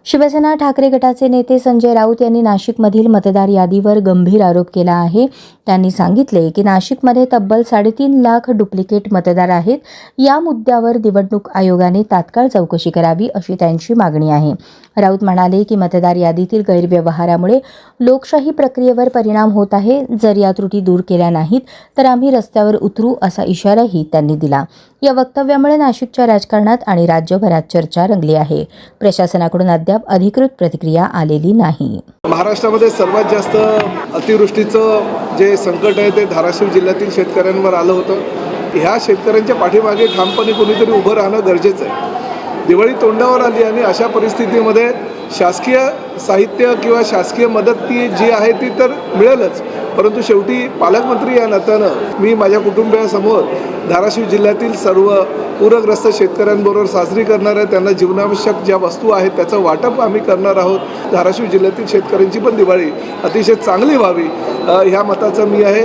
शिवसेना ठाकरे गटाचे नेते संजय राऊत यांनी नाशिकमधील मतदार यादीवर गंभीर आरोप केला आहे. त्यांनी सांगितले की नाशिकमध्ये तब्बल 3.5 लाख डुप्लिकेट मतदार आहेत. या मुद्द्यावर निवडणूक आयोगाने तात्काळ चौकशी करावी अशी त्यांची मागणी आहे. राऊत म्हणाले की मतदार यादीतील गैरव्यवहारामुळे लोकशाही प्रक्रियेवर परिणाम होत आहे. जर या त्रुटी दूर केल्या नाहीत तर आम्ही रस्त्यावर उतरू असा इशाराही त्यांनी दिला. या वक्तव्यामुळे नाशिकच्या राजकारणात आणि राज्यभरात चर्चा रंगली आहे. प्रशासनाकडून अद्याप अधिकृत प्रतिक्रिया आलेली नाही. महाराष्ट्रामध्ये सर्वात जास्त अतिवृष्टीचं जे संकट आहे ते धाराशिव जिल्ह्यातील शेतकऱ्यांवर आलं होतं. ह्या शेतकऱ्यांच्या पाठीमागे ठामपणे कोणीतरी उभं राहणं गरजेचं आहे. दिवाळी तोंडावर आली आणि अशा परिस्थितीमध्ये शासकीय साहित्य किंवा शासकीय मदत ती जी आहे ती तर मिळेलच, परंतु शेवटी पालकमंत्री या नात्यानं मी माझ्या कुटुंबियासमोर धाराशिव जिल्ह्यातील सर्व पूरग्रस्त शेतकऱ्यांबरोबर साजरी करणार आहे. त्यांना जीवनावश्यक ज्या वस्तू आहेत त्याचं वाटप आम्ही करणार आहोत. धाराशिव जिल्ह्यातील शेतकऱ्यांची पण दिवाळी अतिशय चांगली व्हावी ह्या मताचा मी आहे.